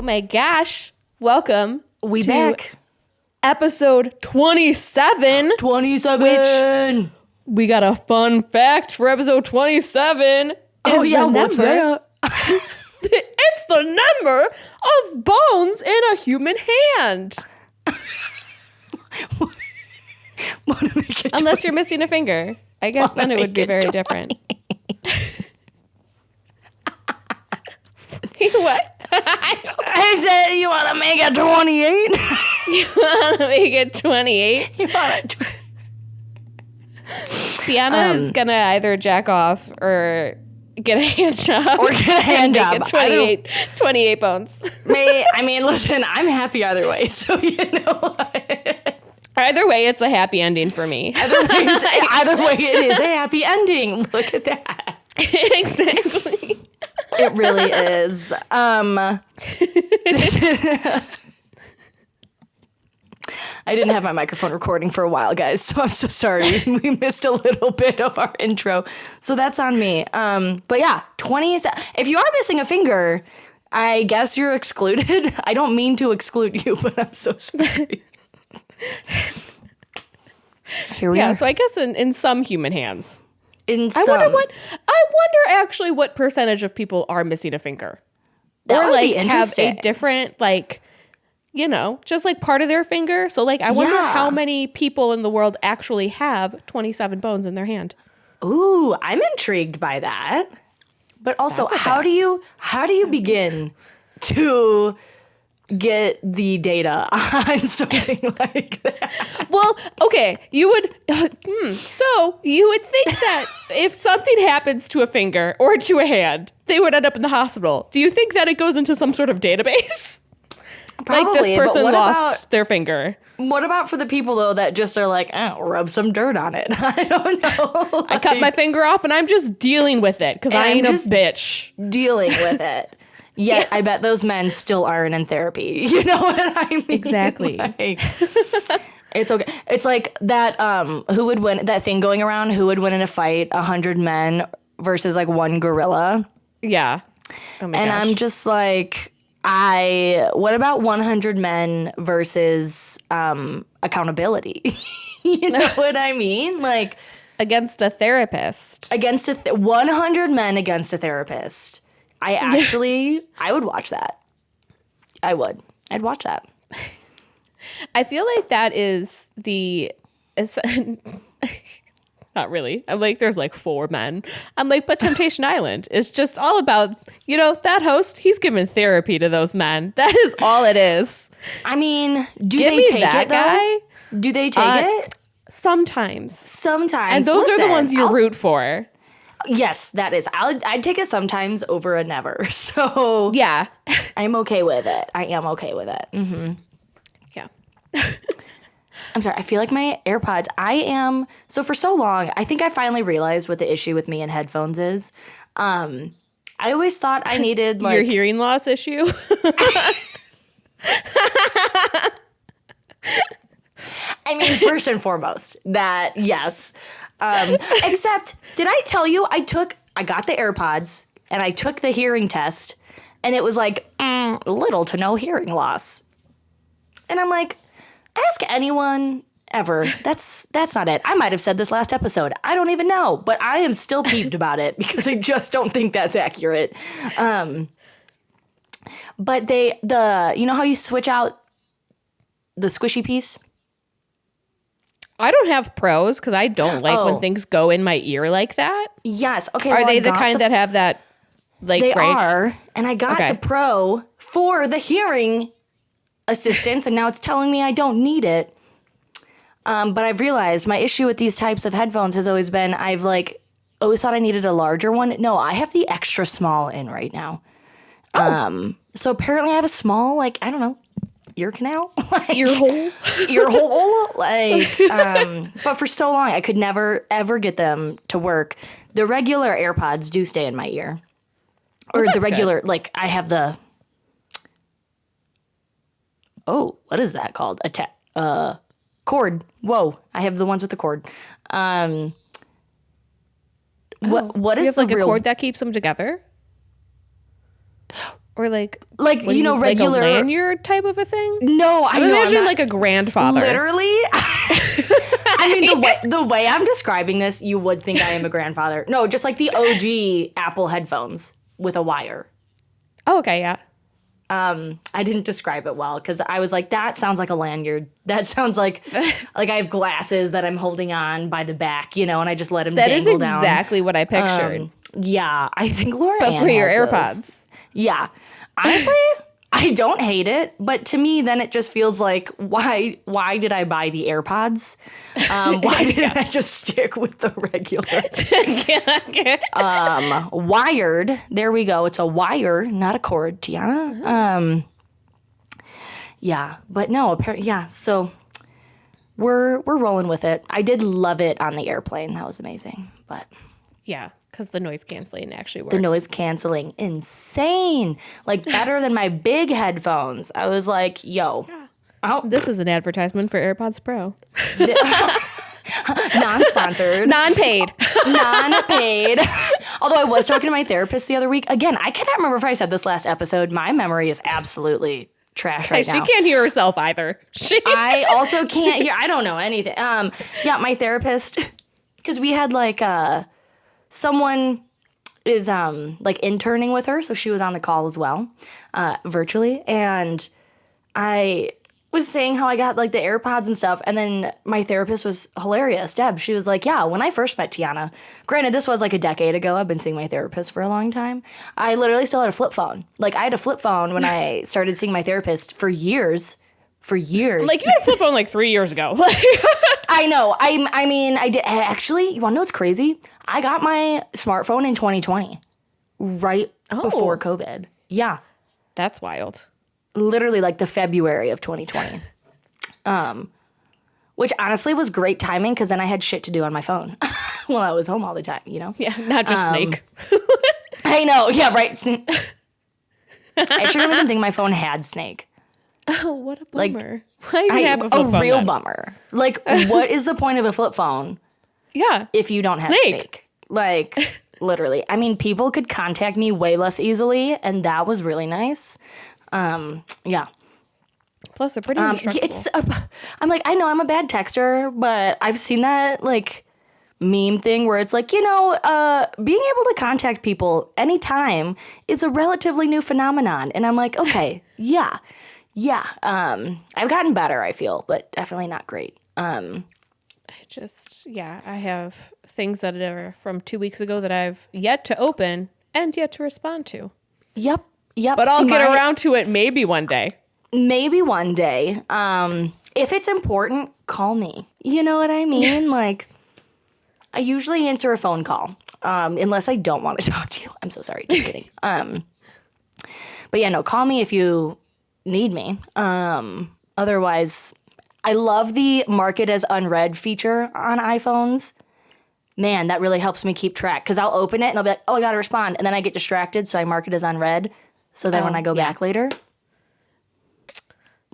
Oh my gosh. Welcome. We back. Episode 27. 27. Which we got a fun fact for episode 27. Oh yeah, what's that? It's the number of bones in a human hand. Unless you're missing a finger. I guess then it would be very different. What? I said you want to make it 28? You want to make it 28? You want to... Tiana is going to either jack off or get a hand job. Or get a hand job. 28 bones. I mean, listen, I'm happy either way, so you know what? Either way, it's a happy ending for me. Either way, it is a happy ending. Look at that. Exactly. It really is. I didn't have my microphone recording for a while, guys, so I'm so sorry. We missed a little bit of our intro, so that's on me. But yeah, 20. If you are missing a finger, I guess you're excluded. I don't mean to exclude you, but I'm so sorry. Here we are. So I guess in some human hands. I wonder actually what percentage of people are missing a finger. That or would be have interesting. a different, just like part of their finger. So I wonder how many people in the world actually have 27 bones in their hand. Ooh, I'm intrigued by that. But also, how do you begin to get the data on something like that? Well, okay, you would think that if something happens to a finger or to a hand, they would end up in the hospital. Do you think that it goes into some sort of database? Probably, like this person lost their finger. What about for the people though that just are like, rub some dirt on it? I don't know. I cut my finger off and I'm just dealing with it because I ain't a bitch. Dealing with it. Yet, I bet those men still aren't in therapy. You know what I mean? Exactly. It's okay. It's like that, who would win, that thing going around, who would win in a fight, 100 men versus like one gorilla? Yeah. Oh my gosh. I'm just like, what about 100 men versus accountability? You know what I mean? Like, against a therapist. 100 men against a therapist. I would watch that. I would. I'd watch that. I feel like that is not really. I'm like, there's like 4 men. I'm like, but Temptation Island is just all about, that host, he's giving therapy to those men. That is all it is. I mean, do Give they me take that it though? guy? Do they take it? Sometimes. Sometimes. And those are the ones you root for. Yes, that is. I'd take a sometimes over a never. So yeah, I'm okay with it. I am okay with it. Mm-hmm. Yeah. I'm sorry. I feel like my AirPods. So for so long, I think I finally realized what the issue with me and headphones is. I always thought I needed your hearing loss issue. I mean, first and foremost, that yes. Except, did I tell you I got the AirPods and I took the hearing test and it was like, little to no hearing loss. And I'm like, ask anyone ever. That's not it. I might have said this last episode. I don't even know, but I am still peeved about it because I just don't think that's accurate. But you know how you switch out the squishy piece? I don't have pros because I don't like when things go in my ear like that. Yes. Okay. Are they the kind that have that? They are. And I got the pro for the hearing assistance, and now it's telling me I don't need it. But I've realized my issue with these types of headphones has always been I've always thought I needed a larger one. No, I have the extra small in right now. So apparently I have a small, I don't know, ear canal, ear hole. But for so long I could never ever get them to work. The regular AirPods do stay in my ear, or the regular good. I have the what is that called? Cord. Whoa, I have the ones with the cord. What is you have the a real cord that keeps them together? Or like regular like a lanyard type of a thing? No, I'm imagining like a grandfather. Literally. I mean, the way I'm describing this, you would think I am a grandfather. No, just like the OG Apple headphones with a wire. Oh, okay, yeah. I didn't describe it well because I was like, that sounds like a lanyard. That sounds like I have glasses that I'm holding on by the back, and I just let them dangle down. That is exactly what I pictured. Yeah, I think Laura But Ann for your has AirPods. those. Yeah. Honestly, I don't hate it, but to me, then it just feels like, why did I buy the AirPods? Why didn't I just stick with the regular? Wired. There we go. It's a wire, not a cord, Tiana. Yeah, but no, apparently, yeah. So we're rolling with it. I did love it on the airplane. That was amazing, but Yeah, because the noise canceling actually worked. the noise canceling, insane. Like better than my big headphones. I was like, yo. Oh, This is an advertisement for AirPods Pro. non-sponsored. Non-paid. Non-paid. Although I was talking to my therapist the other week. Again, I cannot remember if I said this last episode. My memory is absolutely trash right now. She can't hear herself either. I also can't hear. I don't know anything. Yeah, my therapist, because we had like someone is like interning with her, so she was on the call as well, virtually, and I was saying how I got like the AirPods and stuff, and then my therapist was hilarious. Deb, she was like, yeah, when I first met Tiana, granted this was like a decade ago, I've been seeing my therapist for a long time, I literally still had a flip phone. Like I had a flip phone when I started seeing my therapist for years. Like you had a flip phone like 3 years ago. I know. I mean, I did. Actually, you want to know what's crazy? I got my smartphone in 2020, right before COVID. Yeah. That's wild. Literally like the February of 2020. Which honestly was great timing because then I had shit to do on my phone while I was home all the time, Yeah, not just Snake. I know. Yeah, right. I actually don't even think my phone had Snake. Oh, what a bummer. Like, Why do you have a flip phone? A real then? bummer. Like, what is the point of a flip phone Yeah. if you don't have Snake? Like, literally. I mean, people could contact me way less easily, and that was really nice. Yeah. Plus, they're pretty indestructible. I'm like, I know I'm a bad texter, but I've seen that, like, meme thing where it's like, being able to contact people anytime is a relatively new phenomenon. And I'm like, okay, yeah. I've gotten better, I feel, but definitely not great. I have things that are from 2 weeks ago that I've yet to open and yet to respond to. Yep. But I'll get around to it maybe one day. Maybe one day. If it's important, call me. You know what I mean? Like, I usually answer a phone call, unless I don't want to talk to you. I'm so sorry. Just kidding. But yeah, no, call me if you need me. Otherwise, I love the mark it as unread feature on iPhones. Man, that really helps me keep track because I'll open it and I'll be like, oh, I got to respond. And then I get distracted, so I mark it as unread. So then when I go back later,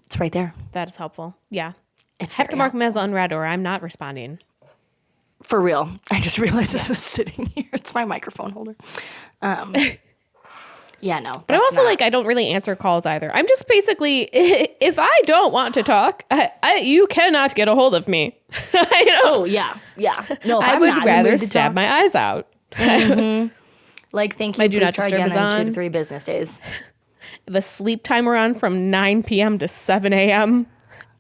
it's right there. That is helpful. Yeah. It's have to mark them as unread or I'm not responding. For real. I just realized this was sitting here. It's my microphone holder. Yeah, no. But I'm also I don't really answer calls either. I'm just basically, if I don't want to talk, you cannot get a hold of me. Oh, yeah. No, I would rather stab my eyes out. Mm-hmm. Like, thank you. My do not try disturb again is in 2 on. to 3 business days. The sleep timer on from 9 p.m. to 7 a.m.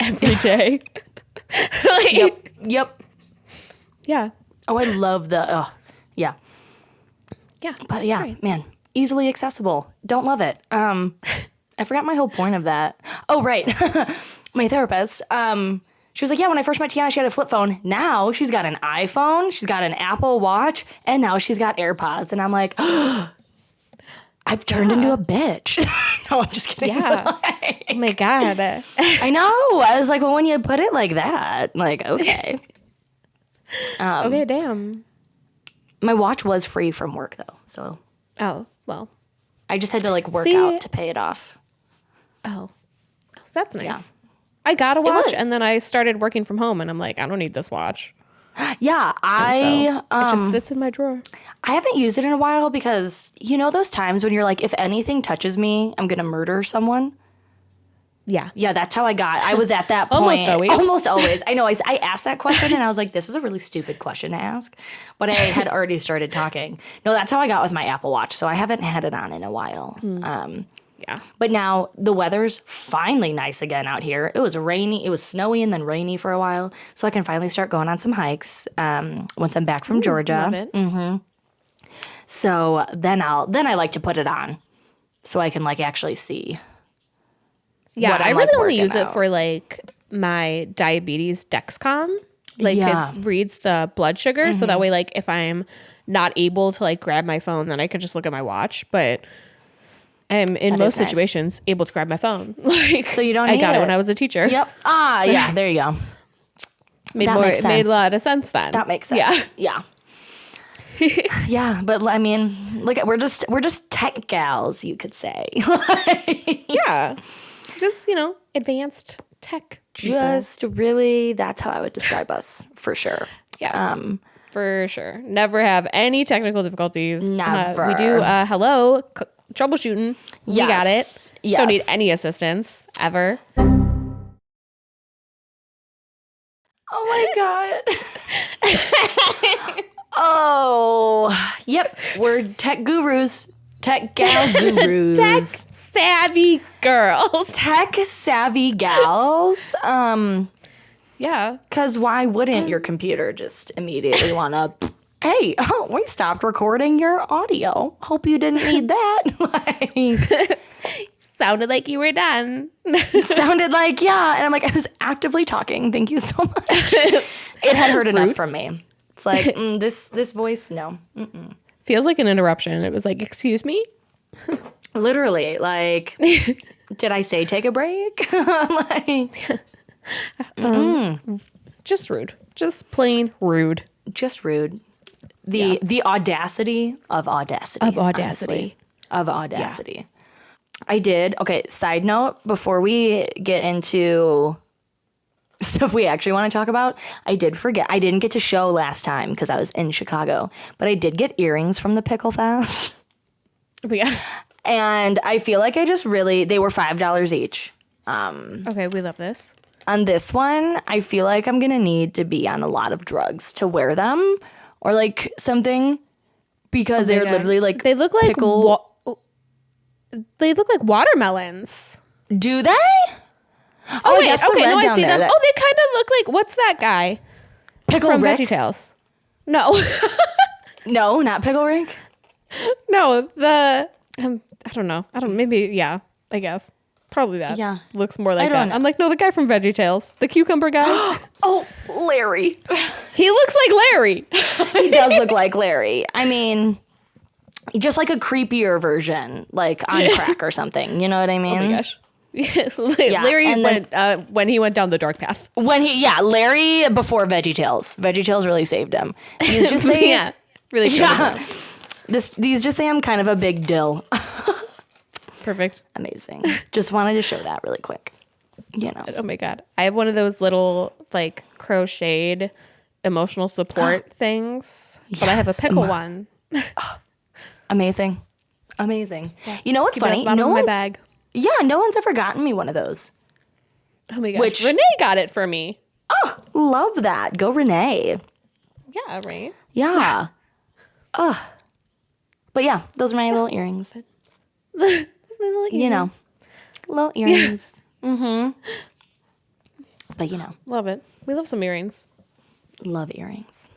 every day. Yep. Yeah. Oh, I love the, yeah. Yeah. But yeah, man, easily accessible. Don't love it. I forgot my whole point of that. Oh, right. My therapist, she was like, yeah, when I first met Tiana, she had a flip phone. Now she's got an iPhone, she's got an Apple Watch, and now she's got AirPods. And I'm like, I've turned into a bitch. No, I'm just kidding. Yeah. Oh my God. I know. I was like, well, when you put it like that, like, okay. Okay, damn. My watch was free from work, though. So. Oh, well. I just had to, work out to pay it off. Oh, that's nice. Yeah. I got a watch, and then I started working from home, and I'm like, I don't need this watch. Yeah, It just sits in my drawer. I haven't used it in a while because you know those times when you're like, if anything touches me, I'm gonna murder someone. Yeah. Yeah, that's how I got. I was at that point. Almost always. Almost always. I know. I asked that question and I was like, this is a really stupid question to ask. But I had already started talking. No, that's how I got with my Apple Watch. So I haven't had it on in a while. Yeah. But now the weather's finally nice again out here. It was rainy. It was snowy and then rainy for a while. So I can finally start going on some hikes once I'm back from Georgia. Love it. So then I like to put it on so I can like actually see. Yeah, what I I'm, really like, only working use it out. for like my diabetes Dexcom. Like Yeah. it reads the blood sugar, so that way like if I'm not able to like grab my phone, then I could just look at my watch. But I'm in most nice. situations able to grab my phone. Like So you don't I need got it it. when I was a teacher. Yep. Ah, yeah. There you go. Made That makes it made sense. a lot of sense then. That makes sense. Yeah. Yeah, but I mean, look at we're just tech gals, you could say. Yeah. Just, advanced tech. people. Just really, that's how I would describe us for sure. Yeah. For sure. Never have any technical difficulties. Never. We do hello troubleshooting. We got it. Yes. Don't need any assistance ever. Oh my god. Oh, yep. We're tech gurus, tech gal gurus, Tech savvy girls. tech savvy gals. Yeah. Because why wouldn't your computer just immediately want to, hey, we stopped recording your audio. Hope you didn't need that. Like, Sounded like you were done. sounded like, yeah. And I'm like, I was actively talking. Thank you so much. It had heard enough from me. It's like, this voice, no. Feels like an interruption. It was like, excuse me? Literally, like, did I say take a break? Like, Just rude. Just plain rude. just rude. The audacity of audacity. Of audacity. Honestly. Of audacity. I did. Okay, side note, before we get into stuff we actually want to talk about, I did forget. I didn't get to show last time because I was in Chicago, but I did get earrings from the Pickle Fest. But yeah. And I feel like they were $5 each. Okay, we love this. On this one, I feel like I'm going to need to be on a lot of drugs to wear them or like something because they're God. literally like They look like pickle. they look like watermelons. Do they? Oh, wait, that's the okay, red no, I down see there. them. Oh, they kind of look like what's that guy Pickle from Rick? VeggieTales? No, No, not Pickle Rick. no, the I don't know. Maybe yeah. I guess probably that. Yeah. looks more like I don't that. I'm like, no, the guy from VeggieTales, the cucumber guy. Oh, Larry. He looks like Larry. He does look like Larry. I mean, just like a creepier version, like on crack or something. You know what I mean? Oh my gosh. Larry and went when he went down the dark path. Larry before VeggieTales. VeggieTales really saved him. He's just saying, Yeah, really. yeah. These just say I'm kind of a big dill. Perfect. Amazing. Just wanted to show that really quick. You know. Oh my god, I have one of those little like crocheted emotional support things, but I have a Yes. pickle one. Amazing. Amazing. You know what's Keep it at funny? the bottom of my bag. Yeah, no one's ever gotten me one of those. Oh my gosh, Which- Renee got it for me. Oh, love that. Go Renee. Yeah, right. Yeah. But yeah, those are my little earrings. You know, little earrings. But you know, Love it. We love some earrings. love earrings.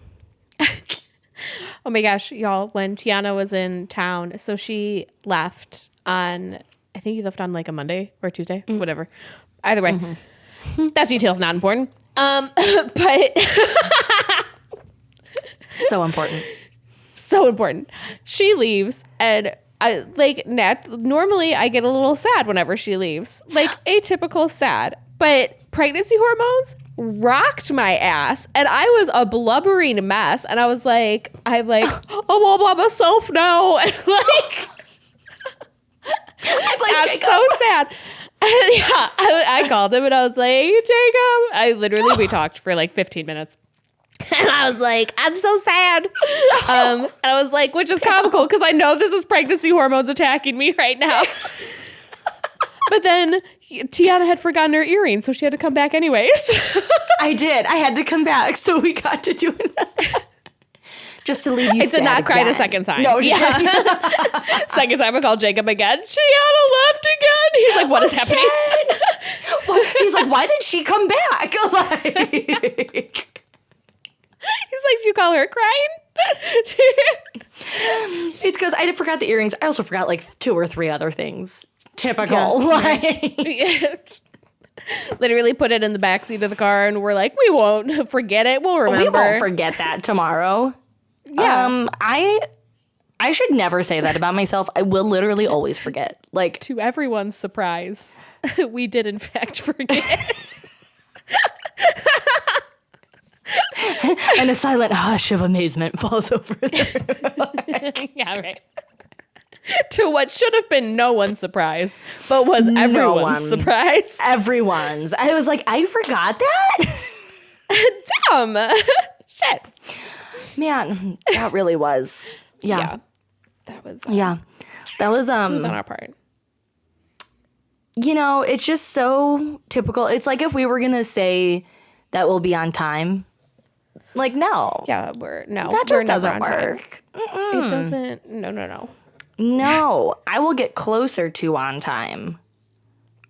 Oh my gosh, y'all, when Tiana was in town, so she left on, I think you left on like a Monday or Tuesday, whatever. Either way, that detail's not important. But So important. so important. She leaves and I like normally I get a little sad whenever she leaves. Like atypical sad. But pregnancy hormones rocked my ass and I was a blubbering mess and I'm like, oh well by myself now. And like I'm I'm so sad. And yeah, I called him and I was like, hey, Jacob. We talked for like 15 minutes. And I was like, I'm so sad. And I was like, which is comical because I know this is pregnancy hormones attacking me right now. But then Tiana had forgotten her earrings, so she had to come back anyways. I did. I had to come back, so we got to do it. Just to leave you sad. I did not cry again. the second time. No, Second time I called Jacob again. Tiana left again. He's like, what is happening? He's like, why did she come back? Like... He's like, did you call her crying? It's because I forgot the earrings. I also forgot like 2 or 3 other things. Typical. Yeah. Literally put it in the backseat of the car and we're like, we won't forget it. We'll remember. We won't forget that tomorrow. Yeah. I should never say that about myself. I will literally always forget. Like, to everyone's surprise, we did in fact forget. And a silent hush of amazement falls over there. Yeah, right. To what should have been no one's surprise, but was everyone's surprise. Everyone's. I was like, I forgot that? Damn. Shit. Man, that really was. Yeah. That was. Yeah. That was on our part. You know, it's just so typical. It's like if we were going to say that we'll be on time. Like, no. Yeah, that just doesn't work. It doesn't. No. No, I will get closer to on time,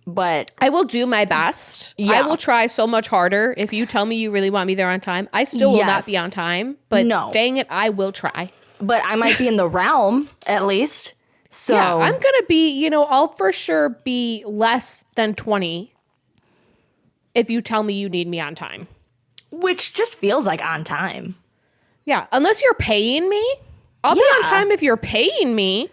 but I will do my best. Yeah. I will try so much harder. If you tell me you really want me there on time, I still will not be on time, but dang it, I will try. But I might be in the realm at least. So yeah, I'm going to be, I'll for sure be less than 20 if you tell me you need me on time. Which just feels like on time. Yeah, unless you're paying me. I'll be on time if you're paying me.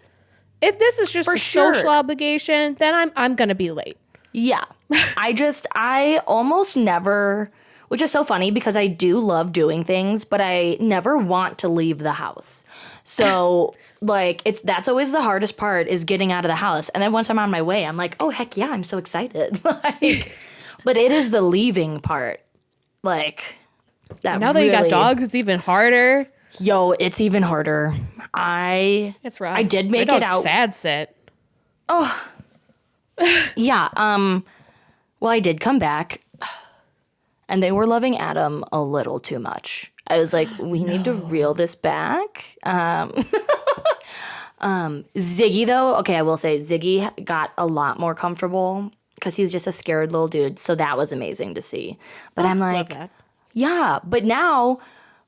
If this is just social obligation, then I'm going to be late. Yeah. I almost never, which is so funny because I do love doing things, but I never want to leave the house. So like that's always the hardest part is getting out of the house. And then once I'm on my way, I'm like, oh heck yeah, I'm so excited. Like, but it is the leaving part. Like that. Now that you got dogs, it's even harder. Yo, it's even harder. It's rough. I did make it out. Sad sit. Oh. Yeah. Well, I did come back, and they were loving Adam a little too much. I was like, we need to reel this back. Ziggy, though, okay, I will say Ziggy got a lot more comfortable because he's just a scared little dude. So that was amazing to see. But I'm like, yeah. But now,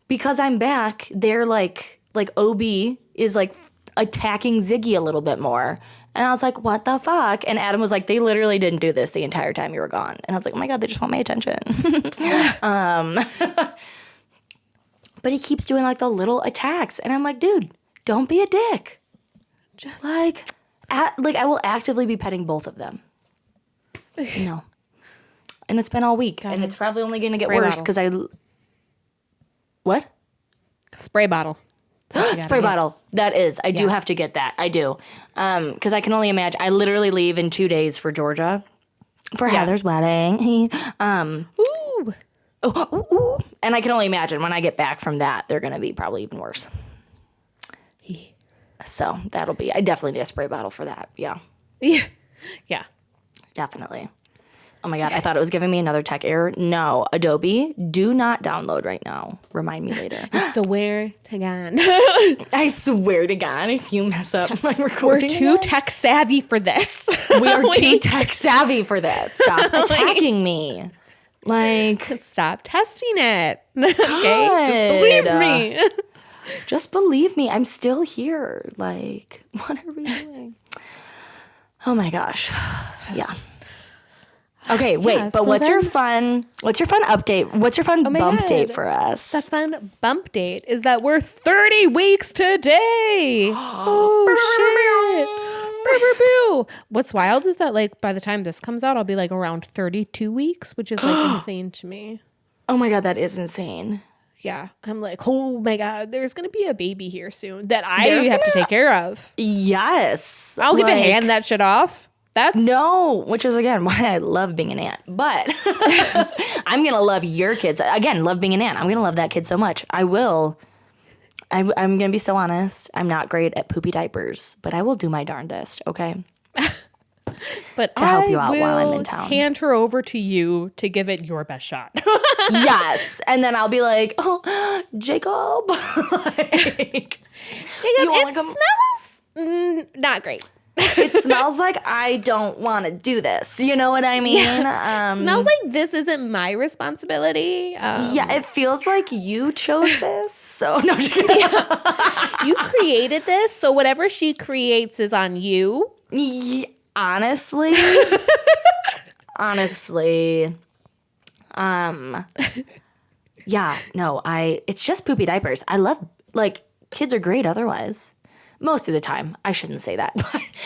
because I'm back, they're like OB is like attacking Ziggy a little bit more. And I was like, what the fuck? And Adam was like, they literally didn't do this the entire time you were gone. And I was like, oh my God, they just want my attention. But he keeps doing like the little attacks. And I'm like, dude, don't be a dick. Just I will actively be petting both of them. No. And it's been all week. And it's probably only going to get worse because What? Spray bottle. Spray bottle. That is. I do have to get that. I do. Because I can only imagine. I literally leave in 2 days for Georgia for Heather's wedding. Ooh. Ooh. And I can only imagine when I get back from that, they're going to be probably even worse. So that'll be. I definitely need a spray bottle for that. Yeah. Yeah. Definitely. Oh my God, I thought it was giving me another tech error. No, Adobe, do not download right now. Remind me later. I swear to God. I swear to God, if you mess up my recording. We're too tech savvy for this. We are too tech savvy for this. Stop attacking me. Stop testing it. Okay, just believe me. Just believe me. I'm still here. What are we doing? Oh my gosh. Yeah. Okay, wait, but what's your fun update? What's your fun bump date for us? The fun bump date is that we're 30 weeks today. Oh, shit. What's wild is that, by the time this comes out, I'll be, around 32 weeks, which is, insane to me. Oh, my God, that is insane. Yeah. I'm like, oh, my God, there's going to be a baby here soon that I have to take care of. Yes. I'll get to hand that shit off. That's No, which is, again, why I love being an aunt. But I'm going to love your kids. Again, love being an aunt. I'm going to love that kid so much. I will. I'm going to be so honest. I'm not great at poopy diapers, but I will do my darndest, okay? but To help you out while I'm in town. Hand her over to you to give it your best shot. Yes. And then I'll be like, oh, Jacob. Like, Jacob, it smells not great. It smells like I don't want to do this. You know what I mean? Yeah. Smells like this isn't my responsibility. Yeah, it feels like you chose this. So, no, just kidding. You created this, so whatever she creates is on you. Honestly. Yeah, no, it's just poopy diapers. I love, like, kids are great otherwise. Most of the time. I shouldn't say that.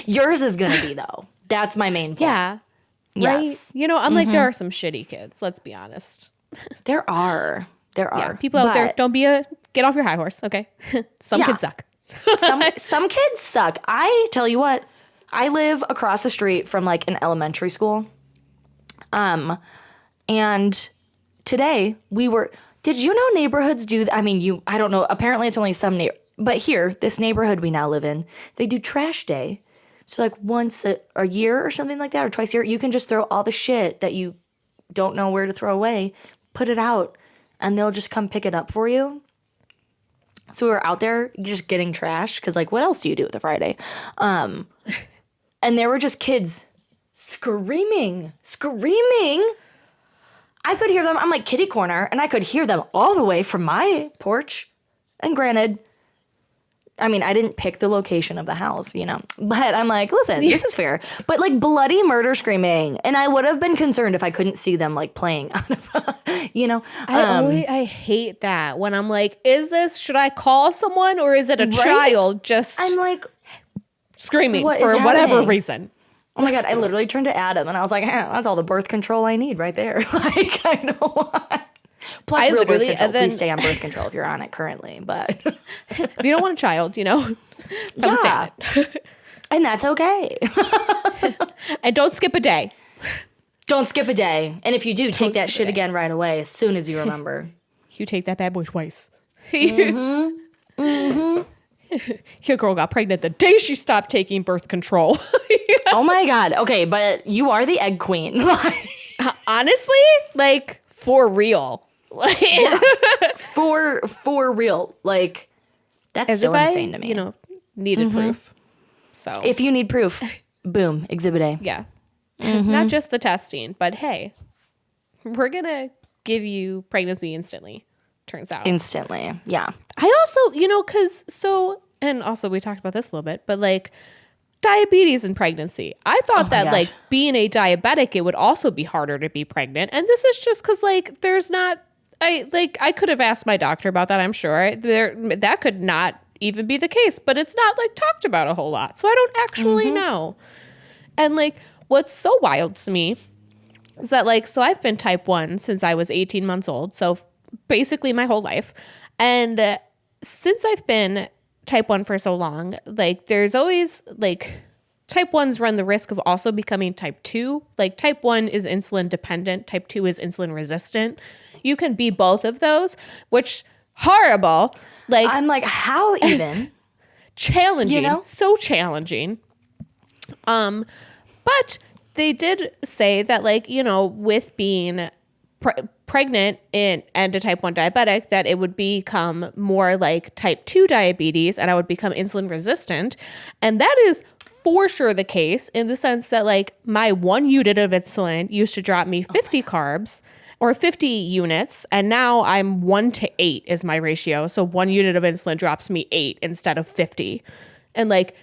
Yours is going to be, though. That's my main point. Yeah. Yes. Right? You know, I'm like, there are some shitty kids. Let's be honest. There are. Yeah, people out there, get off your high horse, okay? Some kids suck. Some kids suck. I tell you what, I live across the street from, like, an elementary school. And today did you know neighborhoods do, I don't know, apparently it's only some but here, this neighborhood we now live in, they do trash day. So, like, once a year or something like that, or twice a year, you can just throw all the shit that you don't know where to throw away, put it out, and they'll just come pick it up for you. So we were out there just getting trash, because, like, what else do you do with a Friday? And there were just kids screaming. I could hear them. I'm like kitty corner, and I could hear them all the way from my porch. And granted, I didn't pick the location of the house, you know. But I'm like, listen, this is fair. But, like, bloody murder screaming. And I would have been concerned if I couldn't see them, like, playing out of, you know. I hate that when I'm like, should I call someone or is it a child just I'm like, screaming for whatever reason? Oh my God, I literally turned to Adam and I was like, that's all the birth control I need right there. Like, I don't want. Plus, real birth control. Please stay on birth control if you're on it currently. But if you don't want a child, you know, yeah, and that's okay. And don't skip a day. Don't skip a day. And if you do, take that shit again right away as soon as you remember. You take that bad boy twice. Your girl got pregnant the day she stopped taking birth control. Oh my God. Okay, but you are the egg queen. Honestly, like, for real. Yeah. For real. Like, that's still insane to me. You know, needed proof. So if you need proof, boom, Exhibit A. Yeah. Not just the testing, but hey, we're going to give you pregnancy instantly, turns out. Instantly, yeah. I also, you know, and also we talked about this a little bit, but, like, diabetes and pregnancy. I thought that, like, being a diabetic, it would also be harder to be pregnant. And this is just because, like, there's not, I could have asked my doctor about that, I'm sure. That could not even be the case, but it's not, like, talked about a whole lot. So I don't actually know. And, like, what's so wild to me is that, like, so I've been type 1 since I was 18 months old. So basically my whole life. And since I've been type 1 for so long, like, there's always, like, type 1s run the risk of also becoming type 2. Like, type 1 is insulin dependent, type 2 is insulin resistant. You can be both of those, which horrible. Like, I'm like, how even? Challenging, you know? So challenging. But they did say that, like, you know, with being pregnant and a type 1 diabetic, that it would become more like type 2 diabetes and I would become insulin resistant. And that is for sure the case, in the sense that, like, my 1 unit of insulin used to drop me 50 carbs or 50 units. And now I'm 1:8 is my ratio. So 1 unit of insulin drops me 8 instead of 50. And, like,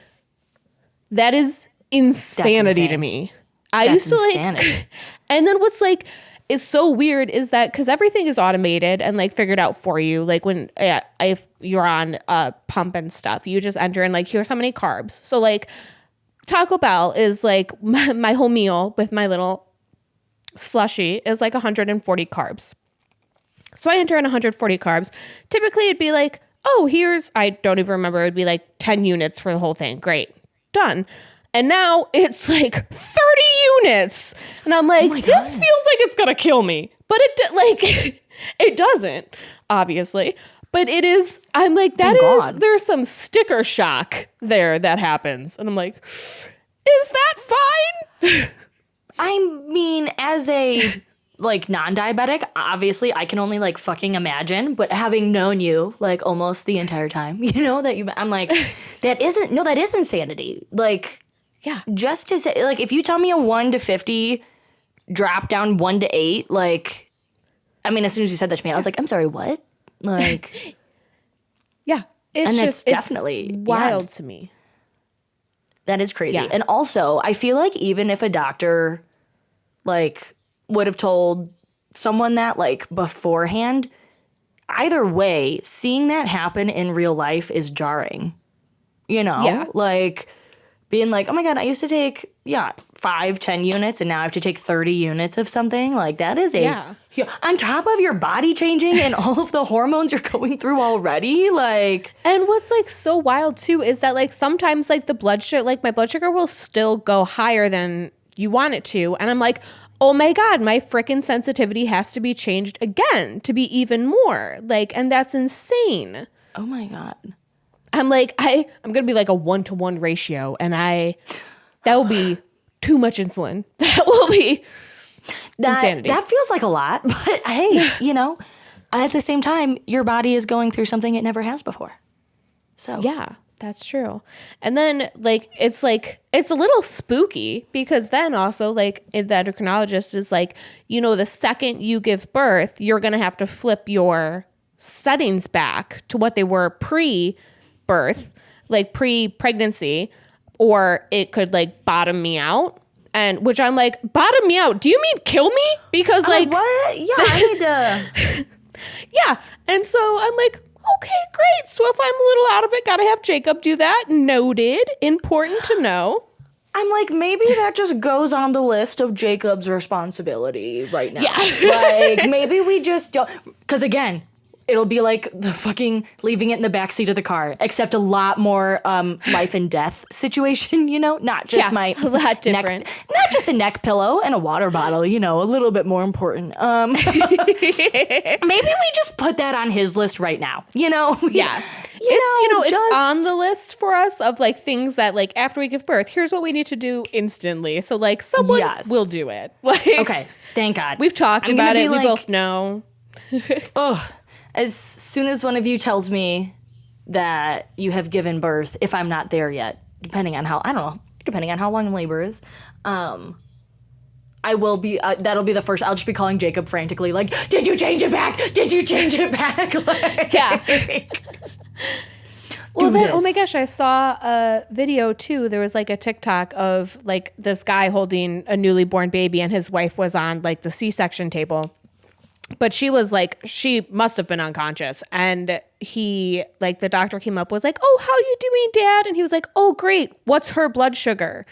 that is insanity to me. I used to, like, and then what's, like, is so weird is that because everything is automated and, like, figured out for you, like, when if you're on a pump and stuff, you just enter in, like, here's how many carbs. So, like, Taco Bell is, like, my whole meal with my little slushy is, like, 140 carbs. So I enter in 140 carbs. Typically it'd be like, oh, I don't even remember, it'd be like 10 units for the whole thing. Great. Done. And now it's like 30 units. And I'm like, this feels like it's going to kill me. But it doesn't, obviously. But it is, I'm like, there's some sticker shock there that happens. And I'm like, is that fine? I mean, as a like non-diabetic, obviously I can only like fucking imagine, but having known you like almost the entire time, I'm like, that is insanity. Like, Yeah. just to say, like, if you tell me a 1 to 50 drop down 1 to 8, like, I mean, as soon as you said that to me, I was like, I'm sorry, what? Like, yeah. It's that's definitely wild to me. That is crazy. Yeah. And also, I feel like even if a doctor, like, would have told someone that, like, beforehand, either way, seeing that happen in real life is jarring. Yeah. Like, being like, oh my God, I used to take, 5-10 units, and now I have to take 30 units of something. Like, that is on top of your body changing and all of the hormones you're going through already. Like, and what's like so wild too is that like sometimes like the blood sugar, like my blood sugar will still go higher than you want it to. And I'm like, oh my God, my frickin' sensitivity has to be changed again to be even more. Like, and that's insane. oh my God. I'm like, I'm going to be like a 1-to-1 ratio, and that will be too much insulin. That will be insanity. That feels like a lot, but hey, at the same time, your body is going through something it never has before. So Yeah, that's true. And then it's a little spooky because then also like the endocrinologist is like, the second you give birth, you're going to have to flip your settings back to what they were pre-birth, like pre-pregnancy, or it could like bottom me out. And which I'm like, bottom me out? Do you mean kill me? Because like what? Yeah, I need to. Yeah. And so I'm like, okay, great. So if I'm a little out of it, gotta have Jacob do that. Noted. Important to know. I'm like, maybe that just goes on the list of Jacob's responsibility right now. Yeah. Like, maybe we just don't. Because again, it'll be like the fucking leaving it in the backseat of the car, except a lot more life and death situation, Not just a lot different. Not just a neck pillow and a water bottle, a little bit more important. Maybe we just put that on his list right now, Yeah. It's on the list for us of like things that like after we give birth, here's what we need to do instantly. So like someone will do it. Like, okay, thank God. We've talked about it. We both know. As soon as one of you tells me that you have given birth, if I'm not there yet, depending on how long labor is, I will be, that'll be the first, I'll just be calling Jacob frantically, like, did you change it back? Did you change it back? Like, yeah. Well, then, oh my gosh, I saw a video too. There was like a TikTok of like this guy holding a newly born baby, and his wife was on like the C-section table. But she was like, she must have been unconscious. And he, like, the doctor came up, was like, oh, how you doing, Dad? And he was like, oh, great. What's her blood sugar?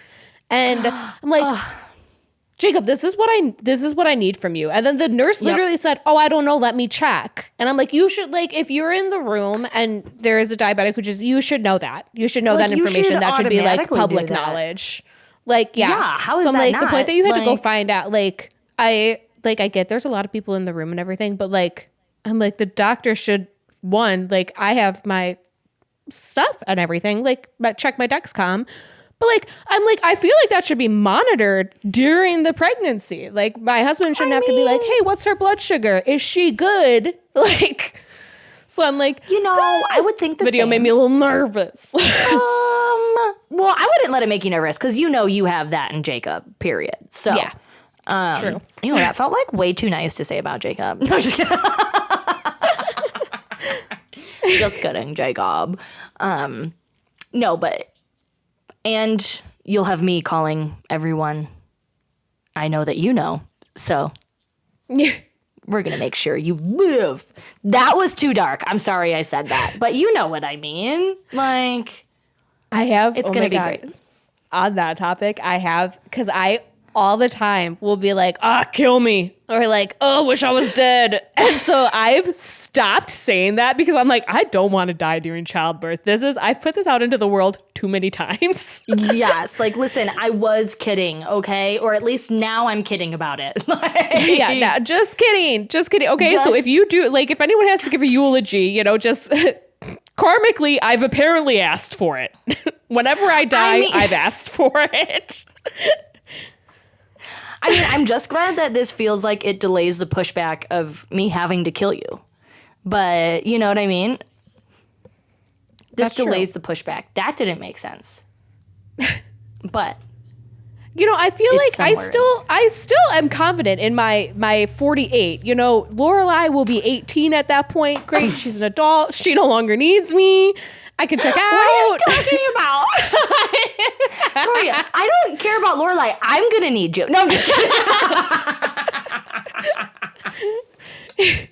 And I'm like, Jacob, this is what I need from you. And then the nurse literally said, oh, I don't know. Let me check. And I'm like, you should, like, if you're in the room and there is a diabetic you should know that. You should know that information. That should be like public knowledge. Like, yeah. How is so I'm that like, not? The point that you had to go find out, like, I get there's a lot of people in the room and everything, but like, I'm like, the doctor should, like, I have my stuff and everything, like, check my Dexcom. But like, I'm like, I feel like that should be monitored during the pregnancy. Like, my husband shouldn't have to be like, hey, what's her blood sugar? Is she good? Like, so I'm like, I would think the video same. made me a little nervous. Well, I wouldn't let it make you nervous because you have that in Jacob, period. So yeah. True. That felt like way too nice to say about Jacob. No, just kidding. Just kidding, Jacob. No, but, and you'll have me calling everyone I know that you know. So we're going to make sure you live. That was too dark. I'm sorry I said that, but you know what I mean. Like, I have, it's going to be great. On that topic, because all the time will be like, kill me. Or like, wish I was dead. And so I've stopped saying that because I'm like, I don't want to die during childbirth. I've put this out into the world too many times. Yes. Like, listen, I was kidding, okay? Or at least now I'm kidding about it. Yeah, just kidding. Just kidding. Okay, so if you do, like, if anyone has to give a eulogy, just karmically, I've apparently asked for it. Whenever I die, I've asked for it. I mean, I'm just glad that this feels like it delays the pushback of me having to kill you. But you know what I mean? This delays the pushback. That didn't make sense. But I feel like I still am confident in my 48. Lorelai will be 18 at that point. Great, she's an adult. She no longer needs me. I can check out. What are you talking about? Toria, I don't care about Lorelai. I'm going to need you. No, I'm just kidding.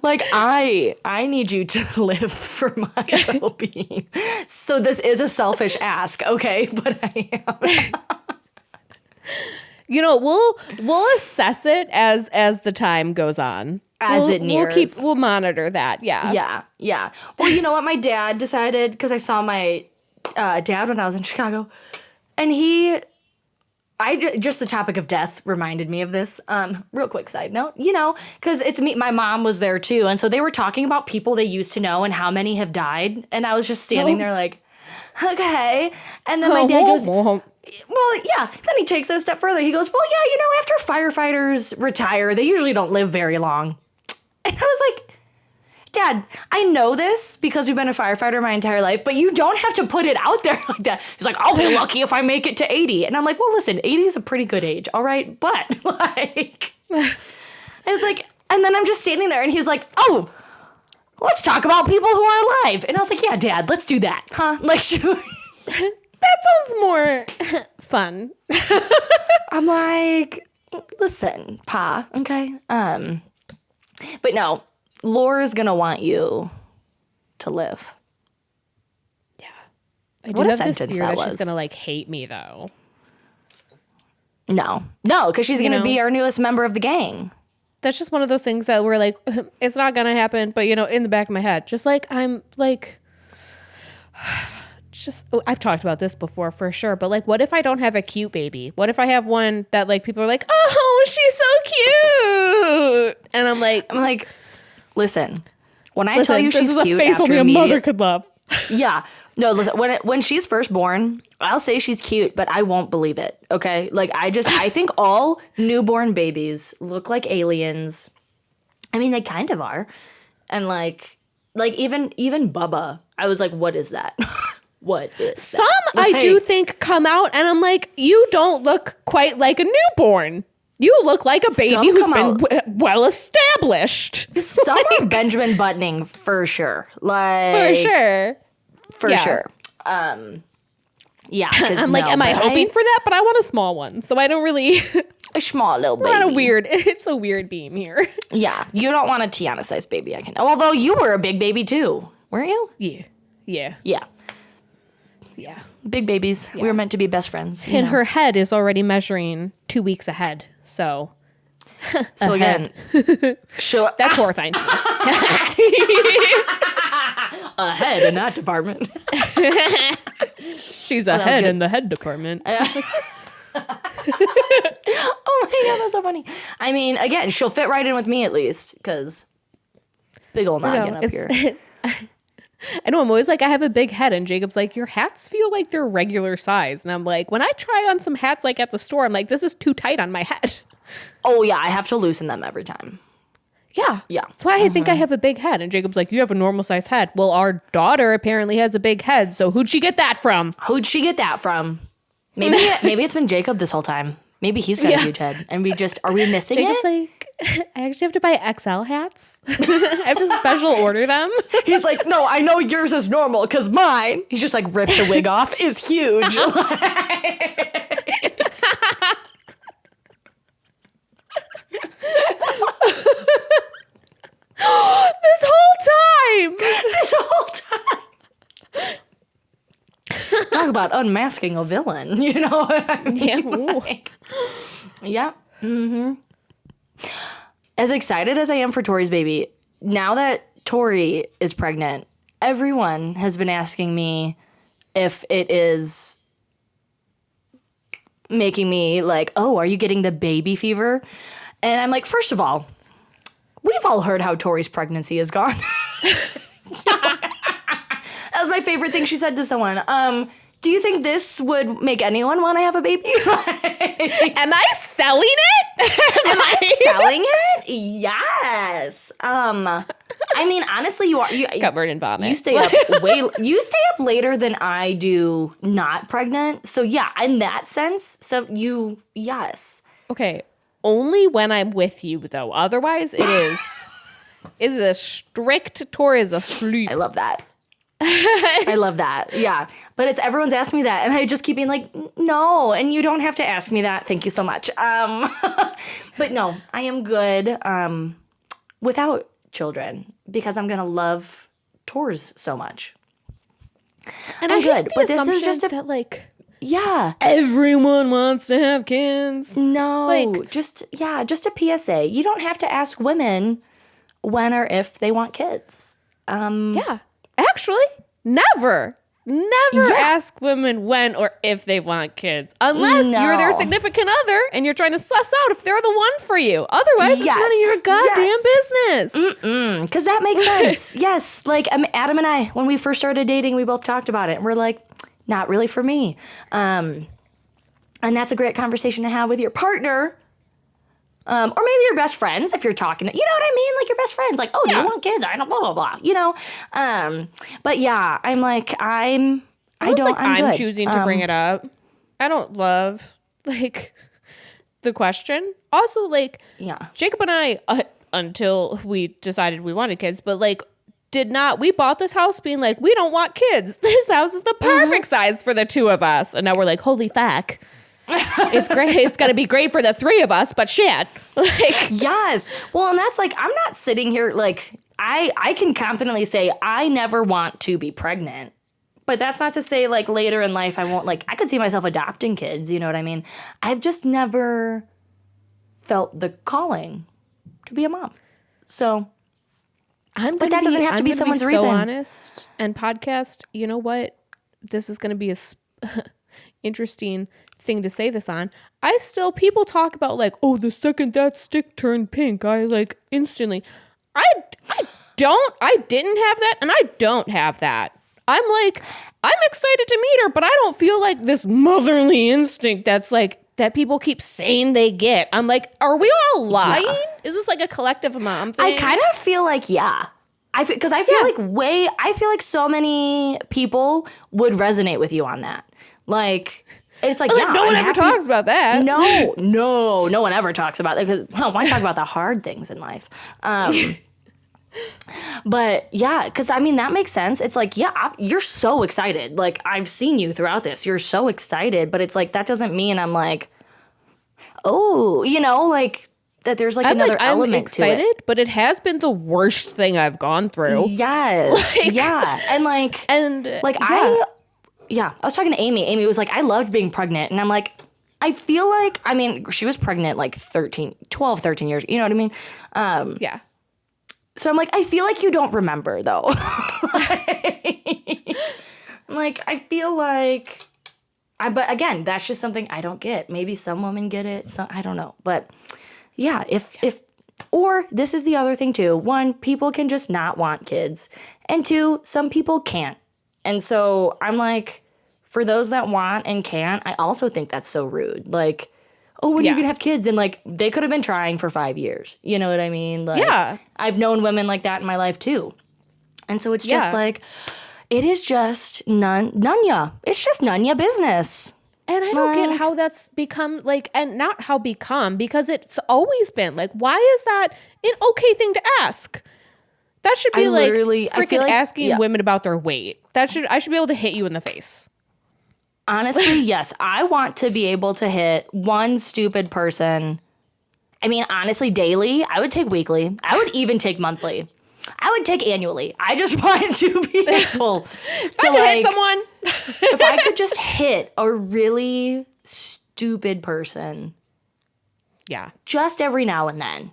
Like, I need you to live for my well-being. So this is a selfish ask, okay? But I am. We'll assess it as the time goes on. As it nears. We'll monitor that. Yeah. Yeah. Well, you know what? My dad decided, because I saw my dad when I was in Chicago, and just the topic of death reminded me of this. Real quick side note, because it's me. My mom was there too, and so they were talking about people they used to know and how many have died, and I was just standing there like, okay. And then my dad goes, well, yeah. Then he takes it a step further. He goes, well, yeah, after firefighters retire, they usually don't live very long. And I was like, Dad, I know this because we've been a firefighter my entire life, but you don't have to put it out there like that. He's like, I'll be lucky if I make it to 80. And I'm like, well, listen, 80 is a pretty good age, all right? But, like, I was like, and then I'm just standing there, and he's like, oh, let's talk about people who are alive. And I was like, yeah, Dad, let's do that. Huh? Like, sure. That sounds more fun. I'm like, listen, Pa, okay? But no, Laura's gonna want you to live. Yeah. I do what a have sentence this fear that that was. she's gonna like hate me though. No, because she's gonna be our newest member of the gang. That's just one of those things that we're like, it's not gonna happen, but in the back of my head, just like I'm like, I've talked about this before for sure, but like, what if I don't have a cute baby? What if I have one that like people are like, oh, she's so cute, and I'm like, listen, when I tell you this she's is cute, a face only a mother could love. Yeah, no, listen, when she's first born, I'll say she's cute, but I won't believe it. Okay, like I think all newborn babies look like aliens. I mean, they kind of are, and like even Bubba, I was like, what is that? What is Some that? I do think come out and I'm like, you don't look quite like a newborn. You look like a baby who's been well established. Some are Benjamin Buttoning for sure. Like For sure. Yeah. I'm like, am I hoping for that? But I want a small one. So I don't really a small little baby. It's a weird beam here. Yeah. You don't want a Tiana sized baby, I can. Although you were a big baby too, weren't you? Yeah. Big babies. Yeah. We were meant to be best friends. And her head is already measuring 2 weeks ahead. So again, sure. That's horrifying. Ahead in that department. She's ahead in the head department. Oh my God, that's so funny. I mean, again, she'll fit right in with me at least, because big ol' noggin up here. I know, I'm always like, I have a big head, and Jacob's like, your hats feel like they're regular size. And I'm like, when I try on some hats like at the store, I'm like, this is too tight on my head. Oh yeah, I have to loosen them every time. Yeah. Yeah. That's why I think I have a big head. And Jacob's like, you have a normal size head. Well, our daughter apparently has a big head, so who'd she get that from? Maybe it's been Jacob this whole time. Maybe he's got a huge head, and are we missing Jacob's it? Like, I actually have to buy XL hats. I have to special order them. He's like, no, I know yours is normal, because mine, he just like rips a wig off, is huge. This whole time. Talk about unmasking a villain. You know what I mean? Yeah. Like, yeah. Mm-hmm. As excited as I am for Tori's baby, now that Tori is pregnant, everyone has been asking me if it is making me like, oh, are you getting the baby fever? And I'm like, first of all, we've all heard how Tori's pregnancy has gone. That was my favorite thing she said to someone. Do you think this would make anyone want to have a baby? Am I selling it? Am I selling it? Yes. I mean, honestly, you Covered in vomit. You stay up later than I do not pregnant. So yeah, in that sense, yes. Okay. Only when I'm with you, though. Otherwise, it is a strict Tori is asleep. I love that. I love that. Yeah. But everyone's asked me that, and I just keep being like, no, and you don't have to ask me that. Thank you so much. But no, I am good without children because I'm gonna love Tors so much. And I'm I good. hate the But this is assumption just that like yeah. everyone wants to have kids. No, Like- just a PSA. You don't have to ask women when or if they want kids. Yeah. Actually, never Yeah. ask women when or if they want kids. Unless you're their No. significant other and you're trying to suss out if they're the one for you. Otherwise, it's Yes. none of your goddamn business. Because that makes sense. Yes. Like Adam and I, when we first started dating, we both talked about it. And we're like, not really for me. And that's a great conversation to have with your partner. Or maybe your best friends if you're talking to, you know what I mean? Like your best friends, like, oh, do you want kids? I don't, blah, blah, blah, you know? But yeah, I'm like, I'm good. choosing to bring it up. I don't love, like, the question. Also, like, Yeah. Jacob and I, until we decided we wanted kids, but, like, we bought this house being like, we don't want kids. This house is the perfect size for the two of us. And now we're like, holy fuck. It's great. It's going to be great for the three of us, but shit. Like, Yes. Well, and that's like, I'm not sitting here like, I can confidently say I never want to be pregnant. But that's not to say like later in life I won't, like, I could see myself adopting kids, you know what I mean? I've just never felt the calling to be a mom. So, but that doesn't have to be someone's reason. So honest and podcast, you know what? This is going to be a interesting thing to say this on. People talk about like, oh, the second that stick turned pink, I like instantly. I didn't have that, and I don't have that. I'm like, I'm excited to meet her, but I don't feel like this motherly instinct that's like that people keep saying they get. I'm like, are we all lying? Yeah. Is this like a collective mom thing? I kind of feel like, yeah. Because I feel like so many people would resonate with you on that. Like, it's like, yeah, no one ever talks about that. No one ever talks about that because, why talk about the hard things in life? But yeah, because I mean, that makes sense. It's like, yeah, you're so excited. Like, I've seen you throughout this. You're so excited, but it's like, that doesn't mean I'm like, oh, you know, like that there's like another element I'm excited, to it. but it has been the worst thing I've gone through. Yes. Yeah. And like, I was talking to Amy. Amy was like, I loved being pregnant. And I'm like, I feel like, I mean, she was pregnant like 12, 13 years. You know what I mean? Yeah. So I'm like, I feel like you don't remember though. Like, I feel like, but again, that's just something I don't get. Maybe some women get it. So I don't know. But yeah, or this is the other thing too. One, people can just not want kids. And two, some people can't. And so I'm like, for those that want and can't, I also think that's so rude. Like, oh, when are you gonna have kids? And like, they could have been trying for 5 years. You know what I mean? Like, yeah. I've known women like that in my life too. And so it's just like, it is just none ya. It's just none ya business. And I don't get how that's become like, and not how become, because it's always been like, why is that an okay thing to ask? That should be like freaking asking women about their weight. I should be able to hit you in the face. Honestly, yes. I want to be able to hit one stupid person. I mean, honestly, daily. I would take weekly. I would even take monthly. I would take annually. I just want to be able to hit someone If I could just hit a really stupid person Yeah. just every now and then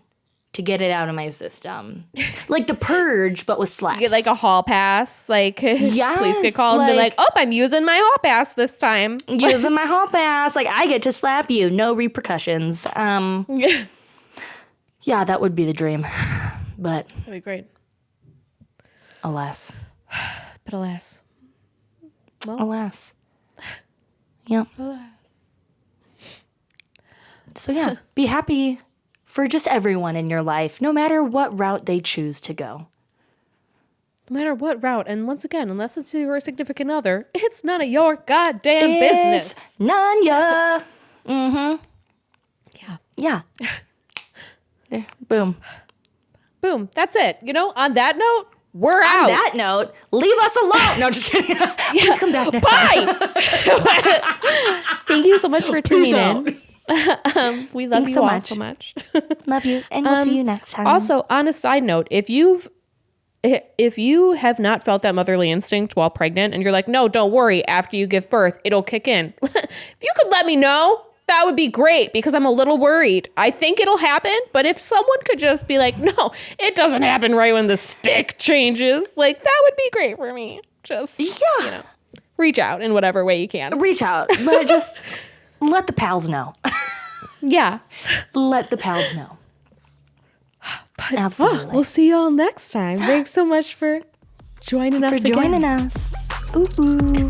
to get it out of my system. Like the purge, but with slaps. You get like a hall pass. Like, police get called and be like, like- oh, I'm using my hall pass this time. Using my hall pass. Like, I get to slap you. No repercussions. Yeah, that would be the dream. But That'd be great. alas. But alas. Alas. Yeah. Alas. So yeah, be happy for just everyone in your life, no matter what route they choose to go. No matter what route. And once again, unless it's your significant other, it's none of your goddamn business. It's none ya. Mm-hmm. Yeah. Yeah. There. Boom. Boom. That's it. You know, on that note, we're out. On that note, leave us alone. No, just kidding. Please come back next time. Bye. Thank you so much for tuning in. We love Thanks you so all much. so much. Love you, and we'll see you next time. Also, on a side note, if you have not felt that motherly instinct while pregnant and you're like, no, don't worry, after you give birth, it'll kick in. If you could let me know, that would be great because I'm a little worried. I think it'll happen, but if someone could just be like, no, it doesn't happen right when the stick changes, like that would be great for me. Just, reach out in whatever way you can. Reach out. Just let the pals know. Yeah. Let the pals know. But, Absolutely. We'll see you all next time. Thanks so much for joining us For joining us. Ooh.